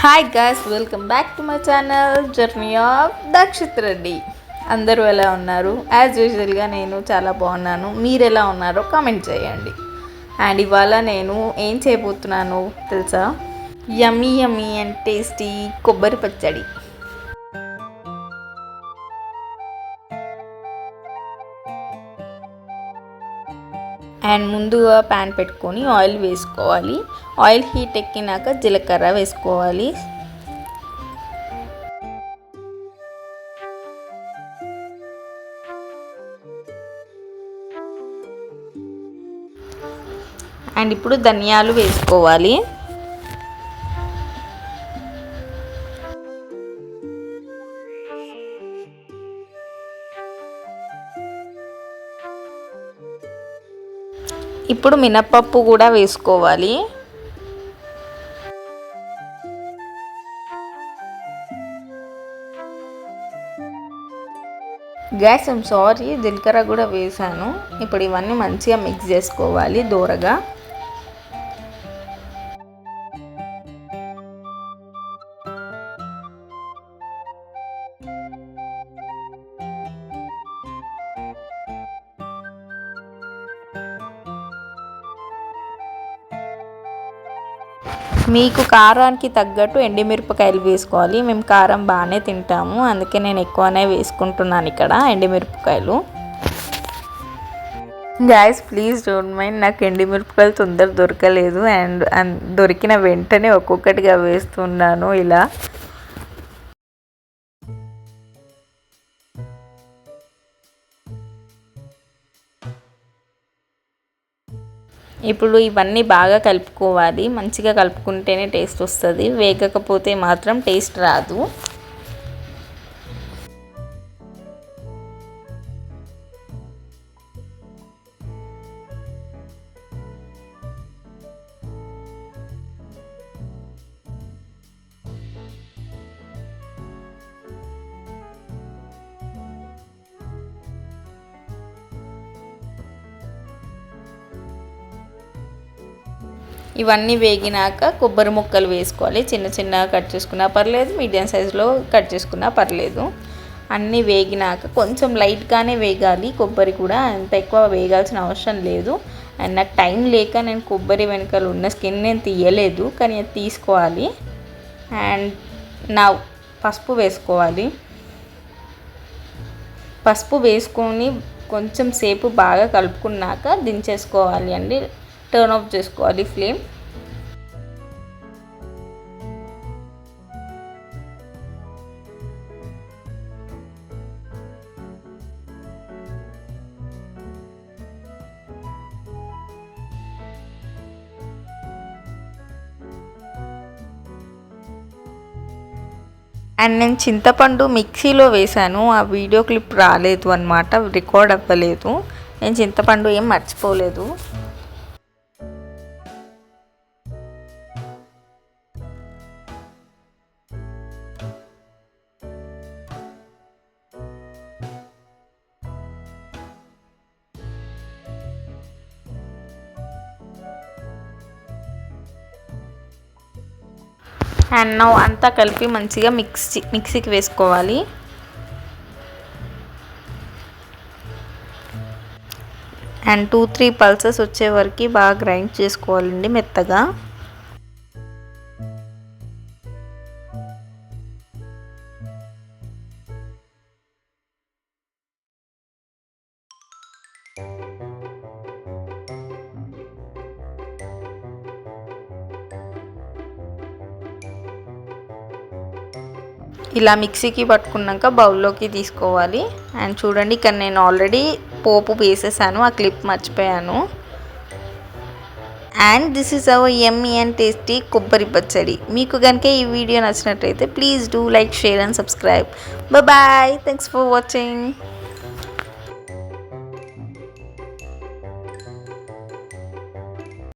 Hi guys, welcome back to my channel journey of Dakshit Reddy. అందరూ ఎలా ఉన్నారు? యాజ్ యూజువల్గా నేను చాలా బాగున్నాను. మీరు ఎలా ఉన్నారో కామెంట్ చేయండి. అండ్ ఇవాళ నేను ఏం చేయబోతున్నాను తెలుసా? యమ్మీ యమ్మీ అండ్ టేస్టీ కొబ్బరి పచ్చడి. అండ్ ముందుగా ప్యాన్ పెట్టుకొని ఆయిల్ వేసుకోవాలి. ఆయిల్ హీట్ ఎక్కినాక జీలకర్ర వేసుకోవాలి. అండ్ ఇప్పుడు ధనియాలు వేసుకోవాలి. ఇప్పుడు మినపప్పు కూడా వేసుకోవాలి. గ్యాస్ సారీ జీలకర్ర కూడా వేసాను. ఇప్పుడు ఇవన్నీ మంచిగా మిక్స్ చేసుకోవాలి దోరగా. మీకు కారానికి తగ్గట్టు ఎండుమిరపకాయలు వేసుకోవాలి. మేము కారం బాగానే తింటాము, అందుకే నేను ఎక్కువనే వేసుకుంటున్నాను ఇక్కడ ఎండుమిరపకాయలు. గైస్ ప్లీజ్ డోంట్ మైండ్, నాకు ఎండుమిరపకాయలు తొందర దొరకలేదు. అండ్ దొరికిన వెంటనే ఒక్కొక్కటిగా వేస్తున్నాను ఇలా. ఇప్పుడు ఇవన్నీ బాగా కలుపుకోవాలి. మంచిగా కలుపుకుంటేనే టేస్ట్ వస్తుంది, వేగకపోతే మాత్రం టేస్ట్ రాదు. ఇవన్నీ వేగినాక కొబ్బరి ముక్కలు వేసుకోవాలి. చిన్న చిన్నగా కట్ చేసుకున్నా పర్లేదు, మీడియం సైజులో కట్ చేసుకున్నా పర్లేదు. అన్నీ వేగినాక కొంచెం లైట్గానే వేగాలి కొబ్బరి కూడా, అంత ఎక్కువ వేగాల్సిన అవసరం లేదు. అండ్ నాకు టైం లేక నేను కొబ్బరి వెనకాల ఉన్న స్కిన్ నేను తీయలేదు, కానీ అది తీసుకోవాలి. అండ్ నా పసుపు వేసుకోవాలి. పసుపు వేసుకొని కొంచెం సేపు బాగా కలుపుకున్నాక దించేసుకోవాలి అండి. టర్న్ ఆఫ్ చేసుకోవాలి ఫ్లేమ్. అండ్ నేను చింతపండు మిక్సీలో వేసాను, ఆ వీడియో క్లిప్ రాలేదు అన్నమాట, రికార్డ్ అవ్వలేదు. నేను చింతపండు ఏం మర్చిపోలేదు. అండ్ నౌ అంతా కలిపి మంచిగా మిక్సీకి వేసుకోవాలి. అండ్ 2-3 పల్సెస్ వచ్చే వరకు బాగా గ్రైండ్ చేసుకోవాలండి మెత్తగా. ఇలా మిక్సీకి పట్టుకున్నాక బౌల్లోకి తీసుకోవాలి. అండ్ చూడండి, ఇక్కడ నేను ఆల్రెడీ పోపు వేసేసాను, ఆ క్లిప్ మర్చిపోయాను. And this is our yummy and tasty kobbari pachadi. మీకు కనుక ఈ వీడియో నచ్చినట్లయితే please do like, share and subscribe. Bye, thanks for watching.